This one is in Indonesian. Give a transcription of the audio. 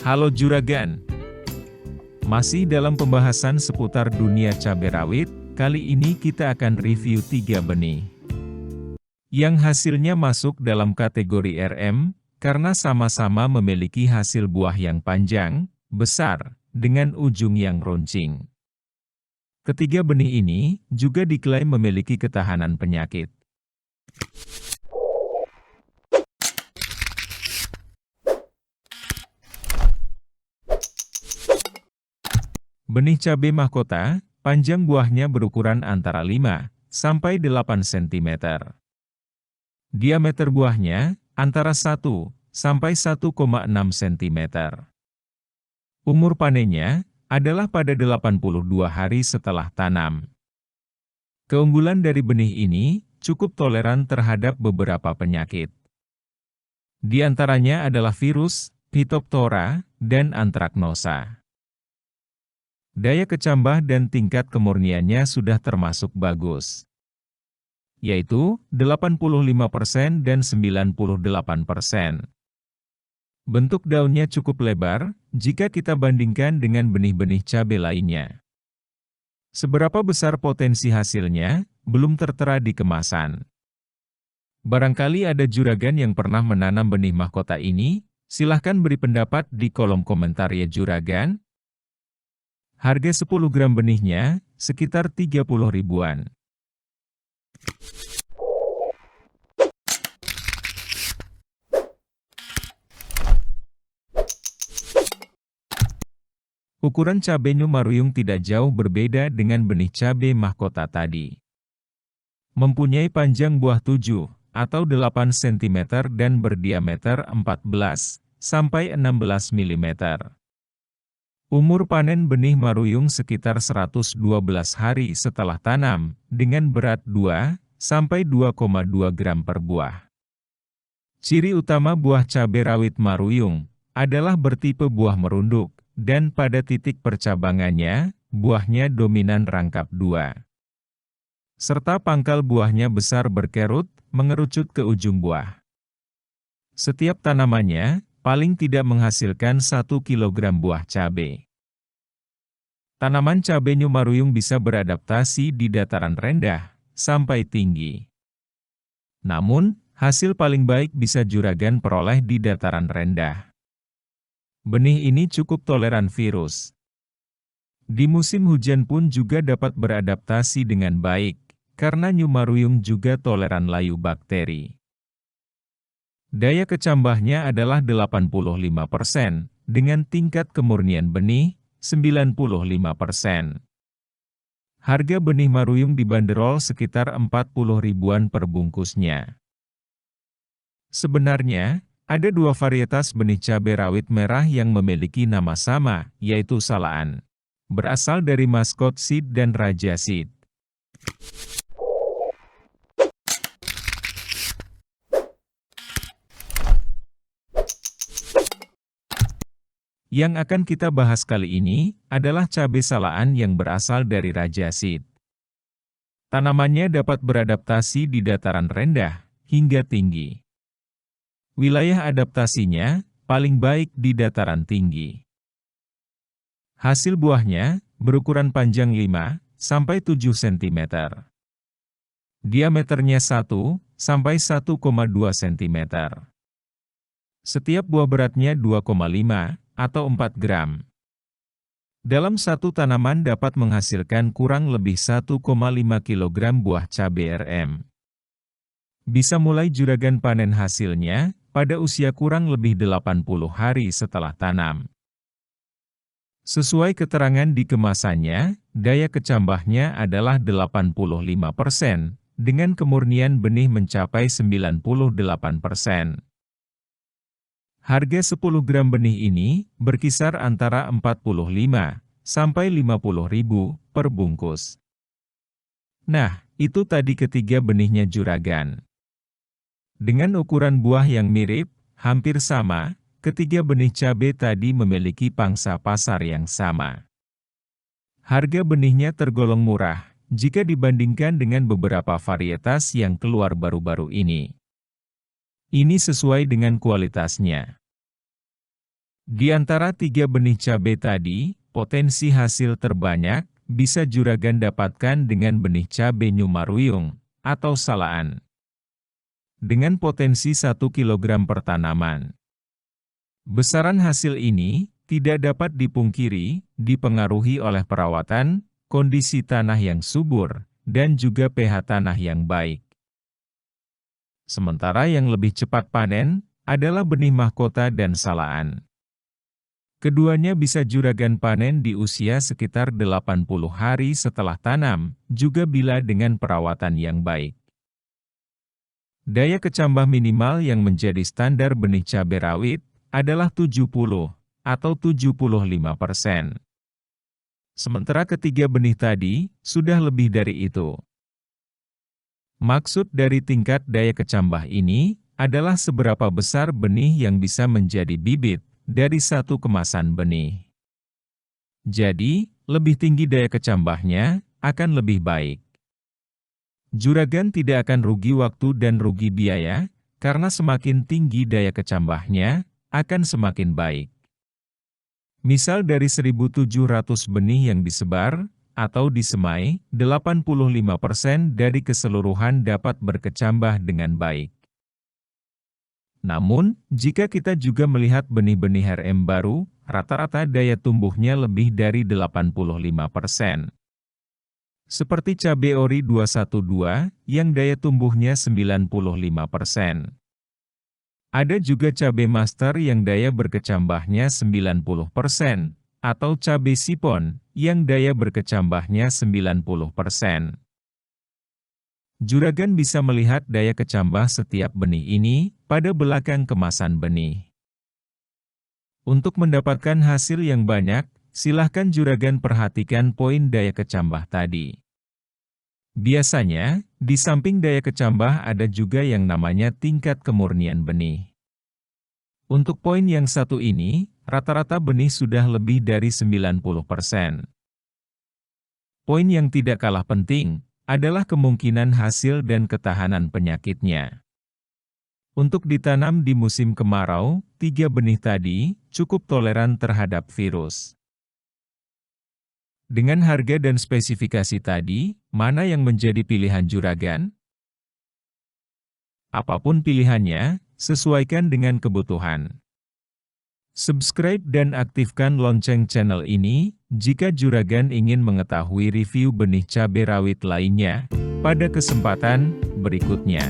Halo Juragan, masih dalam pembahasan seputar dunia cabai rawit, kali ini kita akan review 3 benih yang hasilnya masuk dalam kategori RM, karena sama-sama memiliki hasil buah yang panjang, besar, dengan ujung yang runcing. Ketiga benih ini juga diklaim memiliki ketahanan penyakit. Benih cabai mahkota, panjang buahnya berukuran antara 5 sampai 8 cm. Diameter buahnya antara 1 sampai 1,6 cm. Umur panennya adalah pada 82 hari setelah tanam. Keunggulan dari benih ini cukup toleran terhadap beberapa penyakit. Di antaranya adalah virus, Phytophthora, dan Anthracnosa. Daya kecambah dan tingkat kemurniannya sudah termasuk bagus, yaitu 85% dan 98%. Bentuk daunnya cukup lebar jika kita bandingkan dengan benih-benih cabai lainnya. Seberapa besar potensi hasilnya, belum tertera di kemasan. Barangkali ada juragan yang pernah menanam benih mahkota ini, silahkan beri pendapat di kolom komentar ya juragan. Harga 10 gram benihnya, sekitar 30 ribuan. Ukuran cabai New Maruyung tidak jauh berbeda dengan benih cabai mahkota tadi. Mempunyai panjang buah 7 atau 8 cm dan berdiameter 14 sampai 16 mm. Umur panen benih maruyung sekitar 112 hari setelah tanam, dengan berat 2 sampai 2,2 gram per buah. Ciri utama buah cabai rawit maruyung adalah bertipe buah merunduk, dan pada titik percabangannya, buahnya dominan rangkap 2. Serta pangkal buahnya besar berkerut, mengerucut ke ujung buah. Setiap tanamannya paling tidak menghasilkan 1 kg buah cabai. Tanaman cabai New Maruyung bisa beradaptasi di dataran rendah sampai tinggi. Namun, hasil paling baik bisa juragan peroleh di dataran rendah. Benih ini cukup toleran virus. Di musim hujan pun juga dapat beradaptasi dengan baik, karena New Maruyung juga toleran layu bakteri. Daya kecambahnya adalah 85%, dengan tingkat kemurnian benih 95%. Harga benih maruyung dibanderol sekitar 40 ribuan per bungkusnya. Sebenarnya, ada 2 varietas benih cabai rawit merah yang memiliki nama sama, yaitu Salaan. Berasal dari Maskot Seed dan Raja Seed. Yang akan kita bahas kali ini adalah cabai Salaan yang berasal dari Raja Seed. Tanamannya dapat beradaptasi di dataran rendah hingga tinggi. Wilayah adaptasinya paling baik di dataran tinggi. Hasil buahnya berukuran panjang 5 sampai 7 cm. Diameternya 1 sampai 1,2 cm. Setiap buah beratnya 2,5 atau 4 gram. Dalam satu tanaman dapat menghasilkan kurang lebih 1,5 kg buah cabai RM. Bisa mulai juragan panen hasilnya pada usia kurang lebih 80 hari setelah tanam. Sesuai keterangan di kemasannya, daya kecambahnya adalah 85%, dengan kemurnian benih mencapai 98%. Harga 10 gram benih ini berkisar antara 45 sampai 50 ribu per bungkus. Nah, itu tadi ketiga benihnya juragan. Dengan ukuran buah yang mirip, hampir sama, ketiga benih cabai tadi memiliki pangsa pasar yang sama. Harga benihnya tergolong murah jika dibandingkan dengan beberapa varietas yang keluar baru-baru ini. Ini sesuai dengan kualitasnya. Di antara 3 benih cabai tadi, potensi hasil terbanyak bisa juragan dapatkan dengan benih cabai New Maruyung atau Salaan. Dengan potensi 1 kg per tanaman. Besaran hasil ini tidak dapat dipungkiri, dipengaruhi oleh perawatan, kondisi tanah yang subur, dan juga pH tanah yang baik. Sementara yang lebih cepat panen adalah benih mahkota dan Salaan. Keduanya bisa juragan panen di usia sekitar 80 hari setelah tanam, juga bila dengan perawatan yang baik. Daya kecambah minimal yang menjadi standar benih cabai rawit adalah 70 atau 75%. Sementara ketiga benih tadi sudah lebih dari itu. Maksud dari tingkat daya kecambah ini adalah seberapa besar benih yang bisa menjadi bibit dari satu kemasan benih. Jadi, lebih tinggi daya kecambahnya akan lebih baik. Juragan tidak akan rugi waktu dan rugi biaya, karena semakin tinggi daya kecambahnya, akan semakin baik. Misal dari 1.700 benih yang disebar, atau disemai, 85% dari keseluruhan dapat berkecambah dengan baik. Namun, jika kita juga melihat benih-benih RM baru, rata-rata daya tumbuhnya lebih dari 85%. Seperti cabai ori 212, yang daya tumbuhnya 95%. Ada juga cabai master yang daya berkecambahnya 90%, atau cabai sipon, yang daya berkecambahnya 90%. Juragan bisa melihat daya kecambah setiap benih ini pada belakang kemasan benih. Untuk mendapatkan hasil yang banyak, silahkan juragan perhatikan poin daya kecambah tadi. Biasanya, di samping daya kecambah ada juga yang namanya tingkat kemurnian benih. Untuk poin yang satu ini, rata-rata benih sudah lebih dari 90%. Poin yang tidak kalah penting adalah kemungkinan hasil dan ketahanan penyakitnya. Untuk ditanam di musim kemarau, 3 benih tadi cukup toleran terhadap virus. Dengan harga dan spesifikasi tadi, mana yang menjadi pilihan juragan? Apapun pilihannya, sesuaikan dengan kebutuhan. Subscribe dan aktifkan lonceng channel ini, jika juragan ingin mengetahui review benih cabai rawit lainnya, pada kesempatan berikutnya.